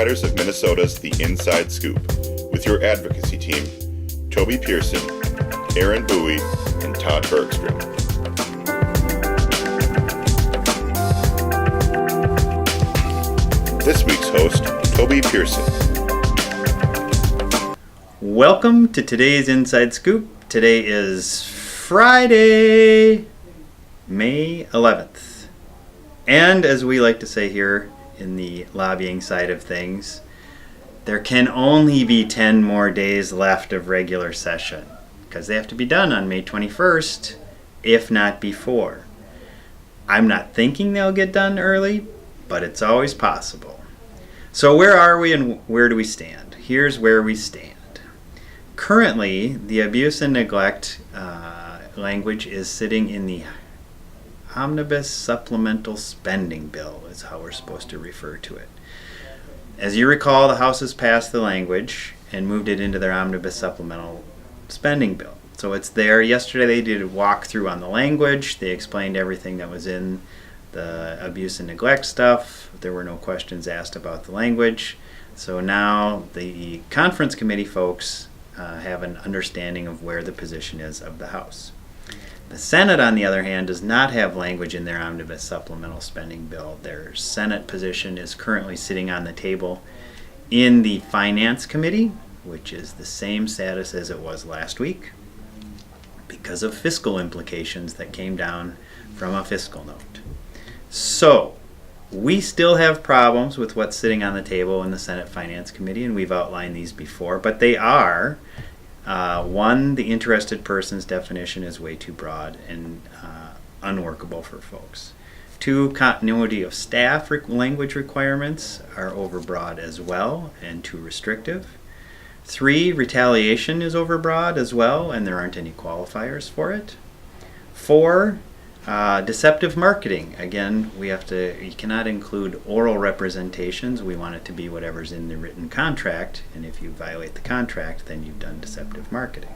providers of Minnesota's The Inside Scoop, with your advocacy team, Toby Pearson, Aaron Bowie, and Todd Bergstrom. This week's host, Toby Pearson. Welcome to today's Inside Scoop. Today is Friday, May 11th. And as we like to say here in the lobbying side of things, there can only be 10 more days left of regular session because they have to be done on May 21st, if not before. I'm not thinking they'll get done early, but it's always possible. So where are we and where do we stand? Here's where we stand. Currently, the abuse and neglect language is sitting in the Omnibus Supplemental Spending Bill, is how we're supposed to refer to it. As you recall, the House has passed the language and moved it into their Omnibus Supplemental Spending Bill. So it's there. Yesterday they did a walkthrough on the language. They explained everything that was in the abuse and neglect stuff. There were no questions asked about the language. So now the conference committee folks have an understanding of where the position is of the House. The Senate, on the other hand, does not have language in their Omnibus Supplemental Spending Bill. Their Senate position is currently sitting on the table in the Finance Committee, which is the same status as it was last week, because of fiscal implications that came down from a fiscal note. So, we still have problems with what's sitting on the table in the Senate Finance Committee, and we've outlined these before, but they are one, the interested person's definition is way too broad and unworkable for folks. Two, continuity of staff language requirements are overbroad as well and too restrictive. Three, retaliation is overbroad as well, and there aren't any qualifiers for it. Four, deceptive marketing. Again, you cannot include oral representations. We want it to be whatever's in the written contract, and if you violate the contract, then you've done deceptive marketing.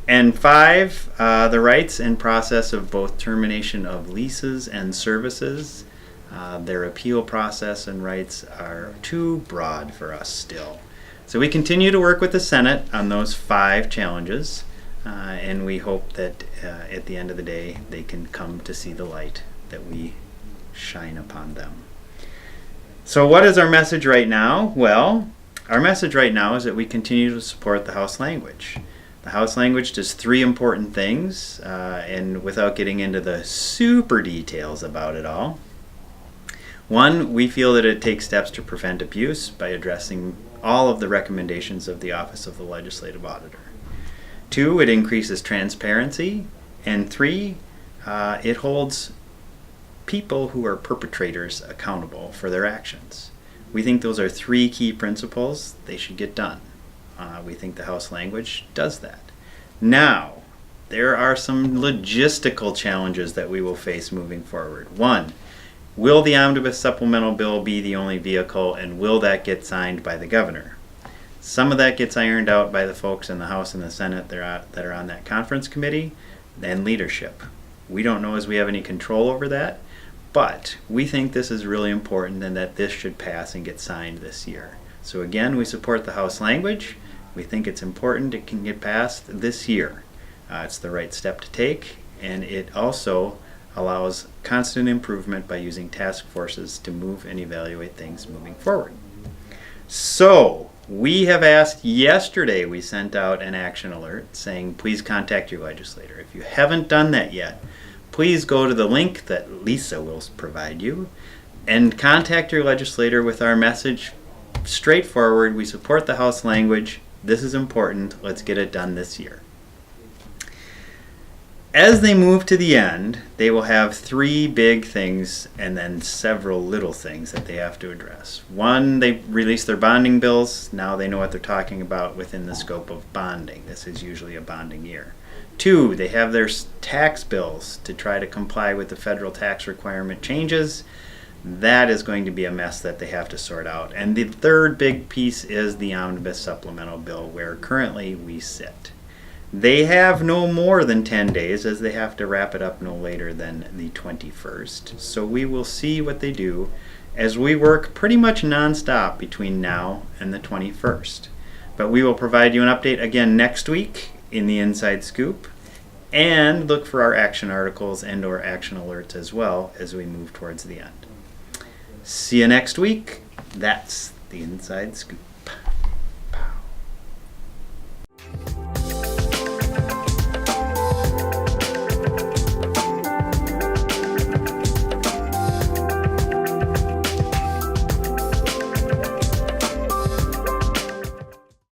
And five, the rights and process of both termination of leases and services. Their appeal process and rights are too broad for us still. So we continue to work with the Senate on those 5 challenges. And we hope that at the end of the day they can come to see the light that we shine upon them. So what is our message right now? Well, our message right now is that we continue to support the House language. The House language does 3 important things, and without getting into the super details about it all. 1, we feel that it takes steps to prevent abuse by addressing all of the recommendations of the Office of the Legislative Auditor. 2, it increases transparency. And 3, it holds people who are perpetrators accountable for their actions. We think those are 3 key principles. They should get done. We think the House language does that. Now, there are some logistical challenges that we will face moving forward. 1, will the Omnibus Supplemental Bill be the only vehicle, and will that get signed by the governor? Some of that gets ironed out by the folks in the House and the Senate that are on that conference committee and leadership. We don't know as we have any control over that, but we think this is really important and that this should pass and get signed this year. So again, we support the House language. We think it's important it can get passed this year. It's the right step to take, and it also allows constant improvement by using task forces to move and evaluate things moving forward. So, we have asked yesterday, we sent out an action alert saying please contact your legislator. If you haven't done that yet, please go to the link that Lisa will provide you and contact your legislator with our message. Straightforward, we support the House language. This is important. Let's get it done this year. As they move to the end, they will have 3 big things and then several little things that they have to address. 1, they release their bonding bills. Now they know what they're talking about within the scope of bonding. This is usually a bonding year. 2, they have their tax bills to try to comply with the federal tax requirement changes. That is going to be a mess that they have to sort out. And the 3rd big piece is the Omnibus Supplemental Bill, where currently we sit. They have no more than 10 days, as they have to wrap it up no later than the 21st. So we will see what they do as we work pretty much nonstop between now and the 21st. But we will provide you an update again next week in the Inside Scoop, and look for our action articles and or action alerts as well as we move towards the end. See you next week. That's the Inside Scoop.